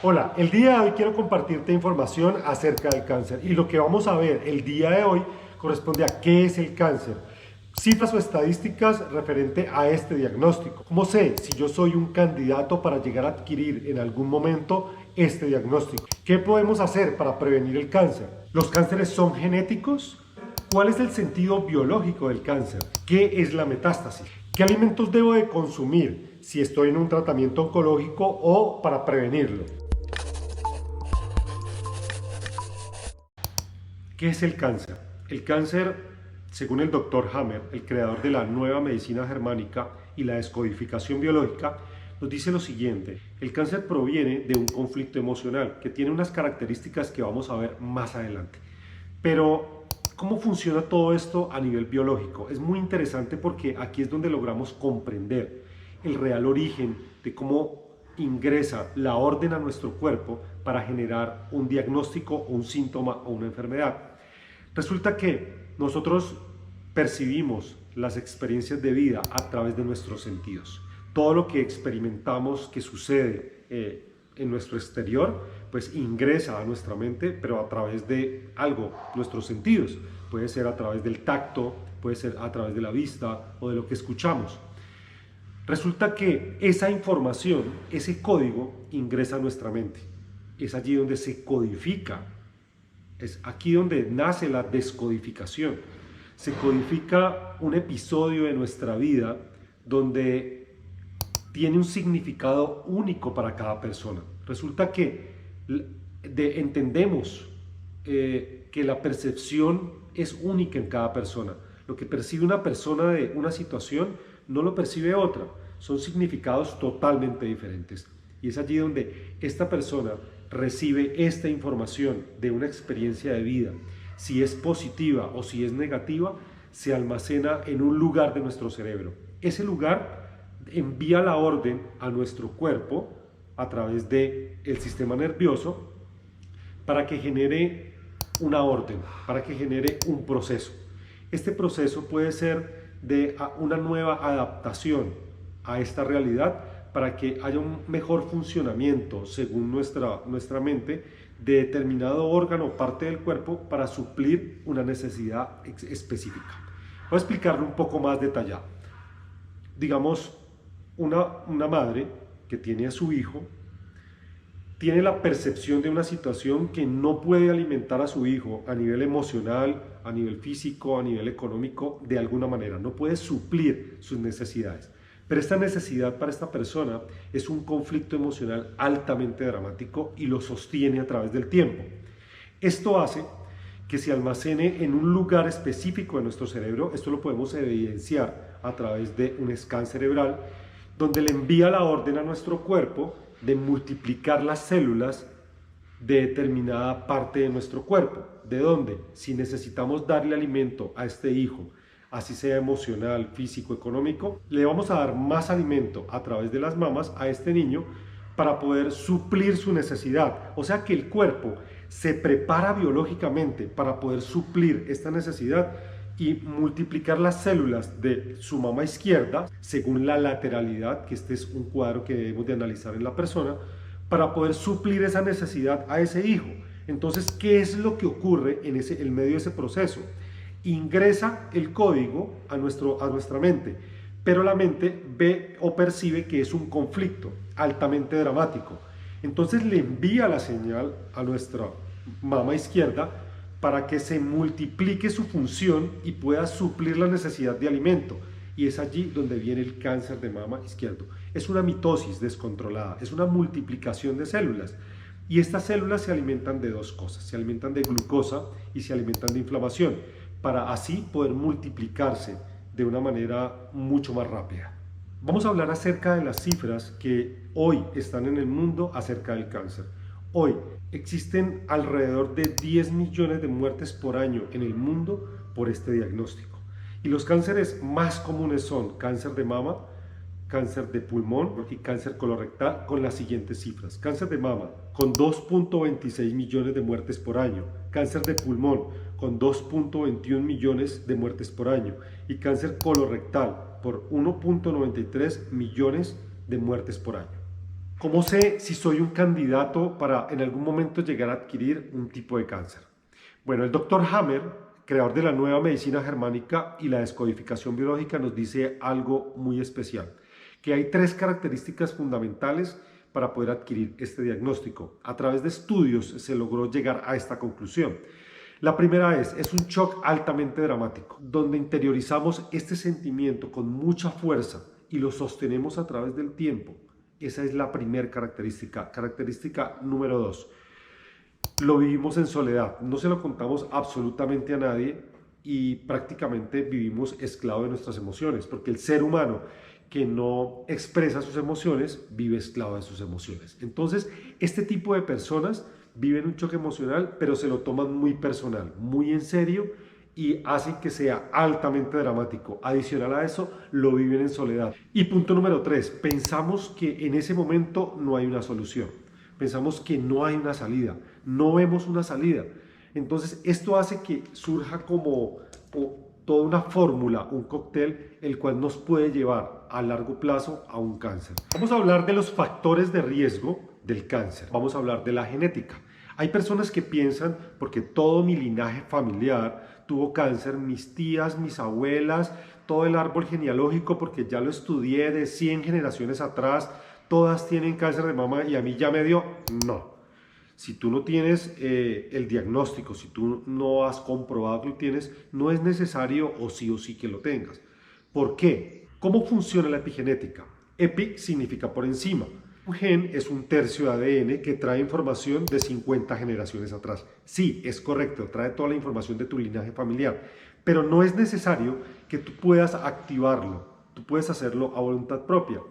Hola, el día de hoy quiero compartirte información acerca del cáncer y lo que vamos a ver el día de hoy corresponde a qué es el cáncer, cifras o estadísticas referente a este diagnóstico. ¿Cómo sé si yo soy un candidato para llegar a adquirir en algún momento este diagnóstico? ¿Qué podemos hacer para prevenir el cáncer? ¿Los cánceres son genéticos? ¿Cuál es el sentido biológico del cáncer? ¿Qué es la metástasis? ¿Qué alimentos debo de consumir si estoy en un tratamiento oncológico o para prevenirlo? ¿Qué es el cáncer? El cáncer, según el doctor Hammer, el creador de la nueva medicina germánica y la descodificación biológica, nos dice lo siguiente: el cáncer proviene de un conflicto emocional que tiene unas características que vamos a ver más adelante. Pero, ¿cómo funciona todo esto a nivel biológico? Es muy interesante porque aquí es donde logramos comprender el real origen de cómo ingresa la orden a nuestro cuerpo para generar un diagnóstico o un síntoma o una enfermedad. Resulta que nosotros percibimos las experiencias de vida a través de nuestros sentidos. Todo lo que experimentamos que sucede en nuestro exterior, pues ingresa a nuestra mente, pero a través de algo, nuestros sentidos. Puede ser a través del tacto, puede ser a través de la vista o de lo que escuchamos. Resulta que esa información, ese código, ingresa a nuestra mente. Es allí donde se codifica. Es aquí donde nace la descodificación. Se codifica un episodio de nuestra vida donde tiene un significado único para cada persona. Resulta que entendemos que la percepción es única en cada persona. Lo que percibe una persona de una situación no lo percibe otra. Son significados totalmente diferentes. Y es allí donde esta persona recibe esta información de una experiencia de vida. Si es positiva o si es negativa, se almacena en un lugar de nuestro cerebro. Ese lugar envía la orden a nuestro cuerpo a través del sistema nervioso para que genere una orden, para que genere un proceso. Este proceso puede ser de una nueva adaptación a esta realidad para que haya un mejor funcionamiento según nuestra mente de determinado órgano o parte del cuerpo para suplir una necesidad específica. Voy a explicarlo un poco más detallado. Digamos, una madre que tiene a su hijo tiene la percepción de una situación que no puede alimentar a su hijo a nivel emocional, a nivel físico, a nivel económico, de alguna manera. No puede suplir sus necesidades. Pero esta necesidad para esta persona es un conflicto emocional altamente dramático y lo sostiene a través del tiempo. Esto hace que se almacene en un lugar específico de nuestro cerebro. Esto lo podemos evidenciar a través de un scan cerebral, donde le envía la orden a nuestro cuerpo de multiplicar las células de determinada parte de nuestro cuerpo. ¿De dónde? Si necesitamos darle alimento a este hijo, así sea emocional, físico, económico, le vamos a dar más alimento a través de las mamas a este niño para poder suplir su necesidad. O sea que el cuerpo se prepara biológicamente para poder suplir esta necesidad y multiplicar las células de su mama izquierda según la lateralidad, que este es un cuadro que debemos de analizar en la persona, para poder suplir esa necesidad a ese hijo. Entonces, ¿qué es lo que ocurre en medio de ese proceso? Ingresa el código a nuestra mente, pero la mente ve o percibe que es un conflicto altamente dramático. Entonces le envía la señal a nuestra mama izquierda para que se multiplique su función y pueda suplir la necesidad de alimento. Y es allí donde viene el cáncer de mama izquierdo. Es una mitosis descontrolada, es una multiplicación de células. Y estas células se alimentan de dos cosas: se alimentan de glucosa y se alimentan de inflamación, para así poder multiplicarse de una manera mucho más rápida. Vamos a hablar acerca de las cifras que hoy están en el mundo acerca del cáncer. Hoy existen alrededor de 10 millones de muertes por año en el mundo por este diagnóstico. Y los cánceres más comunes son cáncer de mama, cáncer de pulmón y cáncer colorectal, con las siguientes cifras. Cáncer de mama con 2.26 millones de muertes por año, cáncer de pulmón con 2.21 millones de muertes por año y cáncer colorectal por 1.93 millones de muertes por año. ¿Cómo sé si soy un candidato para en algún momento llegar a adquirir un tipo de cáncer? Bueno, el doctor Hammer, creador de la nueva medicina germánica y la descodificación biológica, nos dice algo muy especial, que hay tres características fundamentales para poder adquirir este diagnóstico. A través de estudios se logró llegar a esta conclusión. La primera es un shock altamente dramático, donde interiorizamos este sentimiento con mucha fuerza y lo sostenemos a través del tiempo. Esa es la primera característica. Característica número 2. Lo vivimos en soledad. No se lo contamos absolutamente a nadie y prácticamente vivimos esclavos de nuestras emociones, porque el ser humano que no expresa sus emociones vive esclavo de sus emociones. Entonces, este tipo de personas viven un choque emocional, pero se lo toman muy personal, muy en serio y hacen que sea altamente dramático. Adicional a eso, lo viven en soledad. Y punto número 3, pensamos que en ese momento no hay una solución. Pensamos que no hay una salida, no vemos una salida. Entonces, esto hace que surja como toda una fórmula, un cóctel, el cual nos puede llevar a largo plazo a un cáncer. Vamos a hablar de los factores de riesgo del cáncer. Vamos a hablar de la genética. Hay personas que piensan, porque todo mi linaje familiar tuvo cáncer, mis tías, mis abuelas, todo el árbol genealógico, porque ya lo estudié de 100 generaciones atrás, todas tienen cáncer de mama y a mí ya me dio. No. Si tú no tienes el diagnóstico, si tú no has comprobado que lo tienes, no es necesario o sí que lo tengas. ¿Por qué? ¿Cómo funciona la epigenética? Epi significa por encima. Un gen es un tercio de ADN que trae información de 50 generaciones atrás. Sí, es correcto, trae toda la información de tu linaje familiar, pero no es necesario que tú puedas activarlo, tú puedes hacerlo a voluntad propia.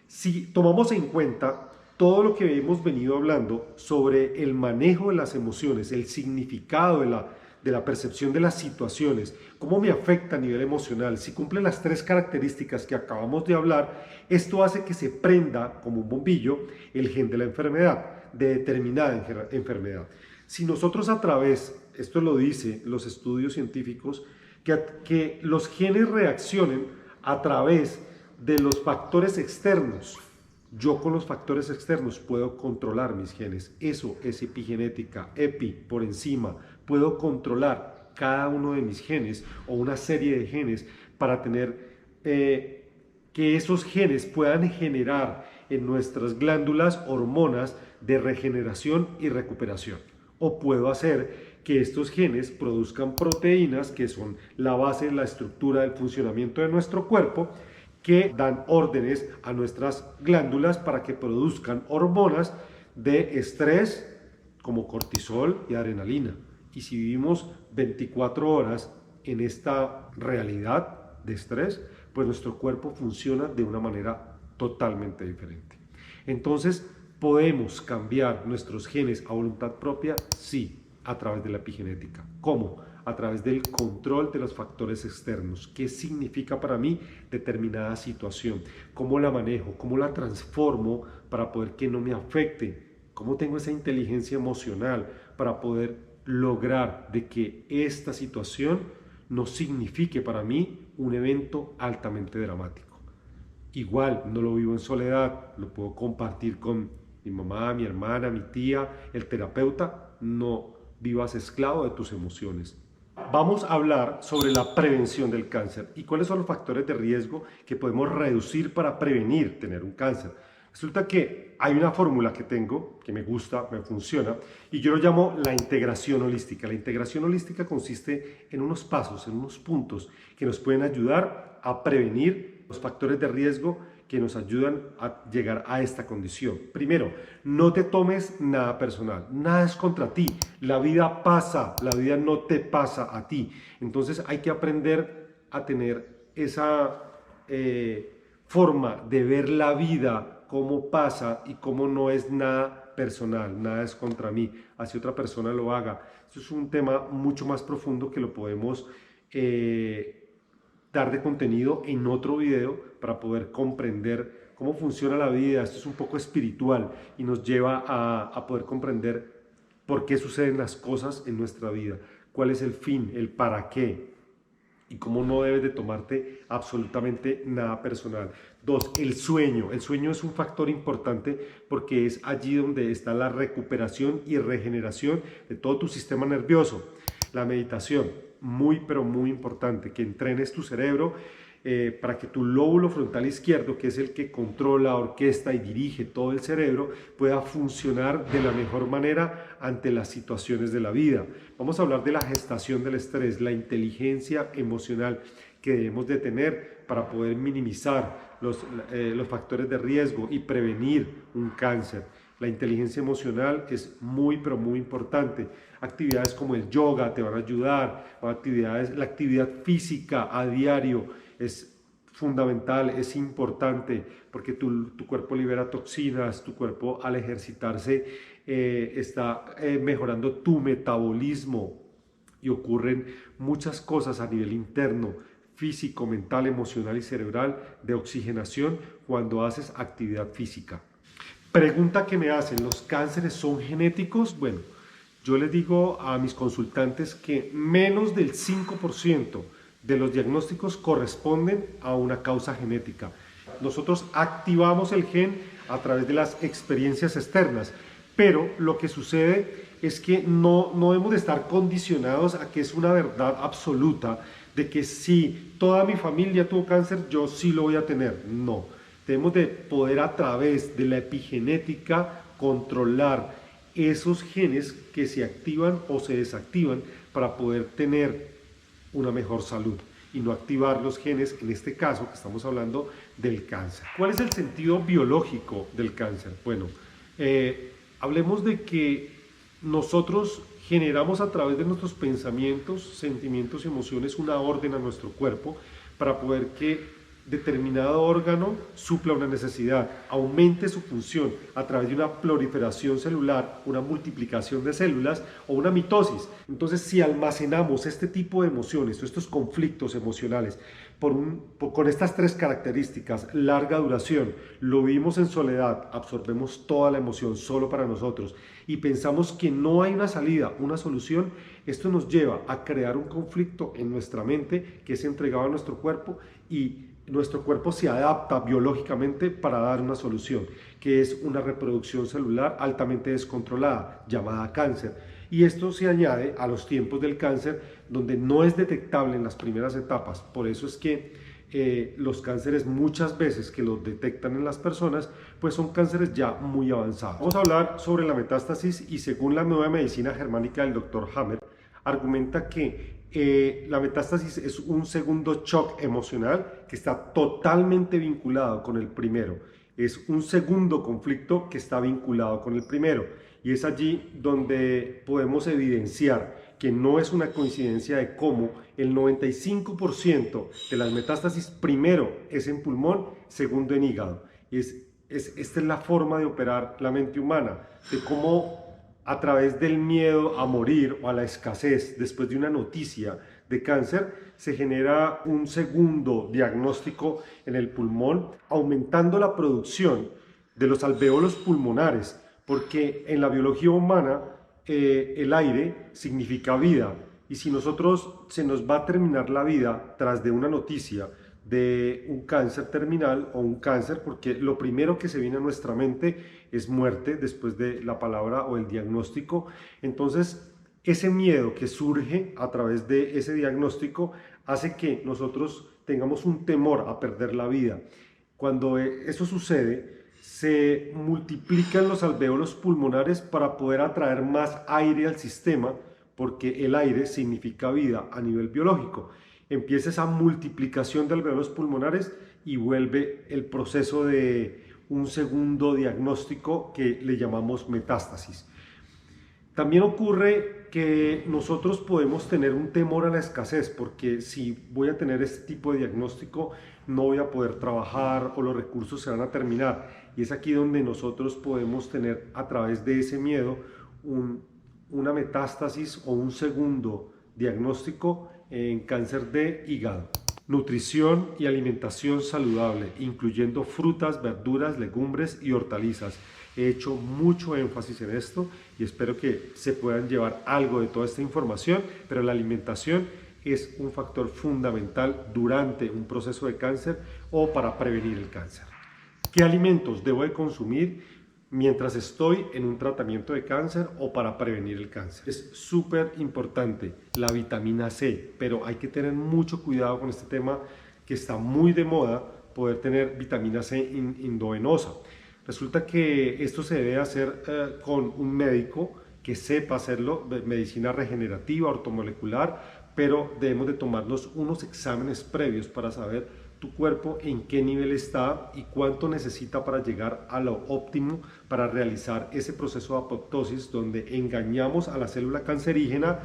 Si tomamos en cuenta todo lo que hemos venido hablando sobre el manejo de las emociones, el significado de la percepción de las situaciones, cómo me afecta a nivel emocional, si cumple las tres características que acabamos de hablar, esto hace que se prenda como un bombillo el gen de la enfermedad, de determinada enfermedad. Si nosotros a través, esto lo dicen los estudios científicos, que los genes reaccionen a través de los factores externos. Yo con los factores externos puedo controlar mis genes. Eso es epigenética, epi, por encima. Puedo controlar cada uno de mis genes o una serie de genes para tener que esos genes puedan generar en nuestras glándulas hormonas de regeneración y recuperación. O puedo hacer que estos genes produzcan proteínas que son la base, la estructura del funcionamiento de nuestro cuerpo, que dan órdenes a nuestras glándulas para que produzcan hormonas de estrés como cortisol y adrenalina. Y si vivimos 24 horas en esta realidad de estrés, pues nuestro cuerpo funciona de una manera totalmente diferente. Entonces, ¿podemos cambiar nuestros genes a voluntad propia? Sí, a través de la epigenética. ¿Cómo? A través del control de los factores externos. ¿Qué significa para mí determinada situación? ¿Cómo la manejo? ¿Cómo la transformo para poder que no me afecte? ¿Cómo tengo esa inteligencia emocional para poder lograr de que esta situación no signifique para mí un evento altamente dramático? Igual, no lo vivo en soledad, lo puedo compartir con mi mamá, mi hermana, mi tía, el terapeuta. No vivas esclavo de tus emociones. Vamos a hablar sobre la prevención del cáncer y cuáles son los factores de riesgo que podemos reducir para prevenir tener un cáncer. Resulta que hay una fórmula que tengo, que me gusta, me funciona, y yo lo llamo la integración holística. La integración holística consiste en unos pasos, en unos puntos que nos pueden ayudar a prevenir los factores de riesgo que nos ayudan a llegar a esta condición. Primero, no te tomes nada personal, nada es contra ti, la vida pasa, la vida no te pasa a ti. Entonces hay que aprender a tener esa forma de ver la vida, cómo pasa y cómo no es nada personal, nada es contra mí, así otra persona lo haga. Esto es un tema mucho más profundo que lo podemos dar de contenido en otro video para poder comprender cómo funciona la vida. Esto es un poco espiritual y nos lleva a poder comprender por qué suceden las cosas en nuestra vida, cuál es el fin, el para qué. y cómo no debes de tomarte absolutamente nada personal. Dos, el sueño. El sueño es un factor importante porque es allí donde está la recuperación y regeneración de todo tu sistema nervioso. La meditación, muy pero muy importante, que entrenes tu cerebro para que tu lóbulo frontal izquierdo, que es el que controla, orquesta y dirige todo el cerebro, pueda funcionar de la mejor manera ante las situaciones de la vida. Vamos a hablar de la gestación del estrés, la inteligencia emocional que debemos de tener para poder minimizar los factores de riesgo y prevenir un cáncer. La inteligencia emocional es muy, pero muy importante. Actividades como el yoga te van a ayudar, la actividad física a diario es fundamental, es importante, porque tu cuerpo libera toxinas, tu cuerpo al ejercitarse está mejorando tu metabolismo y ocurren muchas cosas a nivel interno, físico, mental, emocional y cerebral de oxigenación cuando haces actividad física. Pregunta que me hacen, ¿los cánceres son genéticos? Bueno, yo les digo a mis consultantes que menos del 5% de los diagnósticos corresponden a una causa genética. Nosotros activamos el gen a través de las experiencias externas, pero lo que sucede es que no debemos de estar condicionados a que es una verdad absoluta de que si toda mi familia tuvo cáncer, yo sí lo voy a tener. No, debemos de poder a través de la epigenética controlar esos genes que se activan o se desactivan para poder tener una mejor salud y no activar los genes, en este caso que estamos hablando del cáncer. ¿Cuál es el sentido biológico del cáncer? Bueno, hablemos de que nosotros generamos a través de nuestros pensamientos, sentimientos y emociones una orden a nuestro cuerpo para poder que determinado órgano supla una necesidad, aumente su función a través de una proliferación celular, una multiplicación de células o una mitosis. Entonces, si almacenamos este tipo de emociones o estos conflictos emocionales con estas tres características, larga duración, lo vivimos en soledad, absorbemos toda la emoción solo para nosotros y pensamos que no hay una salida, una solución, esto nos lleva a crear un conflicto en nuestra mente que es entregado a nuestro cuerpo y nuestro cuerpo se adapta biológicamente para dar una solución, que es una reproducción celular altamente descontrolada, llamada cáncer. Y esto se añade a los tiempos del cáncer, donde no es detectable en las primeras etapas. Por eso es que los cánceres muchas veces que los detectan en las personas, pues son cánceres ya muy avanzados. Vamos a hablar sobre la metástasis y según la nueva medicina germánica del Dr. Hammer, argumenta que la metástasis es un segundo shock emocional que está totalmente vinculado con el primero. Es un segundo conflicto que está vinculado con el primero. Y es allí donde podemos evidenciar que no es una coincidencia de cómo el 95% de las metástasis primero es en pulmón, segundo en hígado. Esta es la forma de operar la mente humana, de cómo a través del miedo a morir o a la escasez después de una noticia de cáncer, se genera un segundo diagnóstico en el pulmón, aumentando la producción de los alvéolos pulmonares, porque en la biología humana el aire significa vida, y si nosotros se nos va a terminar la vida tras de una noticia de un cáncer terminal o un cáncer, porque lo primero que se viene a nuestra mente es muerte después de la palabra o el diagnóstico. Entonces, ese miedo que surge a través de ese diagnóstico hace que nosotros tengamos un temor a perder la vida. Cuando eso sucede, se multiplican los alvéolos pulmonares para poder atraer más aire al sistema, porque el aire significa vida a nivel biológico. Empieza esa multiplicación de alvéolos pulmonares y vuelve el proceso de un segundo diagnóstico que le llamamos metástasis. También ocurre que nosotros podemos tener un temor a la escasez, porque si voy a tener este tipo de diagnóstico no voy a poder trabajar o los recursos se van a terminar. Y es aquí donde nosotros podemos tener a través de ese miedo una metástasis o un segundo diagnóstico en cáncer de hígado. Nutrición y alimentación saludable, incluyendo frutas, verduras, legumbres y hortalizas. He hecho mucho énfasis en esto y espero que se puedan llevar algo de toda esta información, pero la alimentación es un factor fundamental durante un proceso de cáncer o para prevenir el cáncer. ¿Qué alimentos debo de consumir mientras estoy en un tratamiento de cáncer o para prevenir el cáncer? Es súper importante la vitamina C, pero hay que tener mucho cuidado con este tema que está muy de moda, poder tener vitamina C endovenosa. Resulta que esto se debe hacer con un médico que sepa hacerlo, medicina regenerativa, ortomolecular, pero debemos de tomarnos unos exámenes previos para saber tu cuerpo en qué nivel está y cuánto necesita para llegar a lo óptimo para realizar ese proceso de apoptosis donde engañamos a la célula cancerígena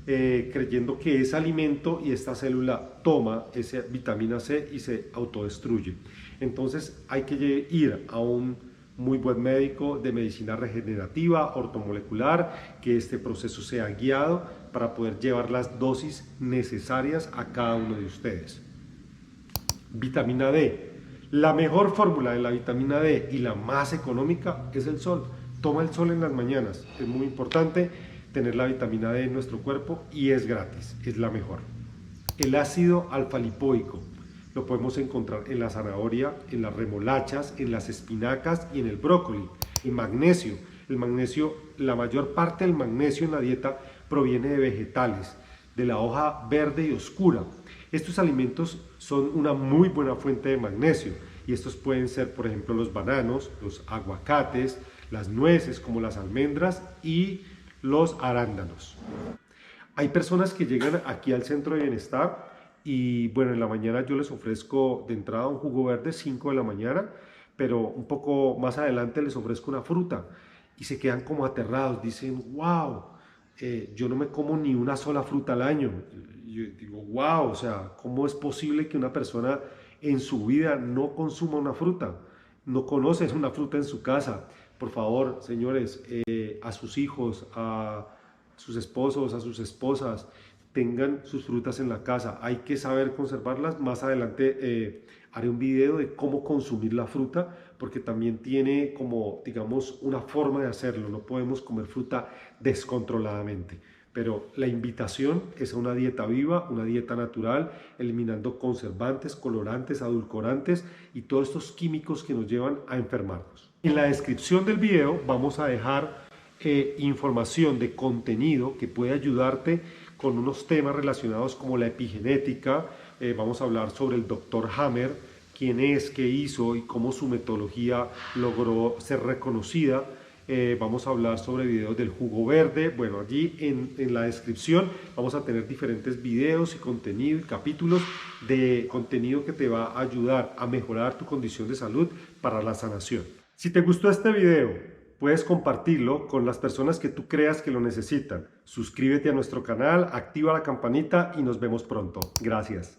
creyendo que es alimento y esta célula toma esa vitamina C y se autodestruye. Entonces hay que ir a un muy buen médico de medicina regenerativa, ortomolecular, que este proceso sea guiado para poder llevar las dosis necesarias a cada uno de ustedes. Vitamina D. La mejor fórmula de la vitamina D y la más económica es el sol. Toma el sol en las mañanas. Es muy importante tener la vitamina D en nuestro cuerpo y es gratis, es la mejor. El ácido alfa-lipoico lo podemos encontrar en la zanahoria, en las remolachas, en las espinacas y en el brócoli. El magnesio, la mayor parte del magnesio en la dieta proviene de vegetales, de la hoja verde y oscura. Estos alimentos son una muy buena fuente de magnesio y estos pueden ser, por ejemplo, los bananos, los aguacates, las nueces como las almendras y los arándanos. Hay personas que llegan aquí al centro de bienestar y bueno, en la mañana yo les ofrezco de entrada un jugo verde, 5 de la mañana, pero un poco más adelante les ofrezco una fruta y se quedan como aterrados, dicen, wow, yo no me como ni una sola fruta al año. Yo digo, wow, o sea, ¿cómo es posible que una persona en su vida no consuma una fruta? No conoce una fruta en su casa. Por favor, señores, a sus hijos, a sus esposos, a sus esposas, tengan sus frutas en la casa. Hay que saber conservarlas. Más adelante haré un video de cómo consumir la fruta, porque también tiene como, digamos, una forma de hacerlo. No podemos comer fruta descontroladamente. Pero la invitación es a una dieta viva, una dieta natural, eliminando conservantes, colorantes, adulcorantes y todos estos químicos que nos llevan a enfermarnos. En la descripción del video vamos a dejar información de contenido que puede ayudarte con unos temas relacionados como la epigenética. Vamos a hablar sobre el Dr. Hammer, quién es, qué hizo y cómo su metodología logró ser reconocida. Vamos a hablar sobre videos del jugo verde. Bueno, allí en la descripción vamos a tener diferentes videos y contenido y capítulos de contenido que te va a ayudar a mejorar tu condición de salud para la sanación. Si te gustó este video, puedes compartirlo con las personas que tú creas que lo necesitan. Suscríbete a nuestro canal, activa la campanita y nos vemos pronto. Gracias.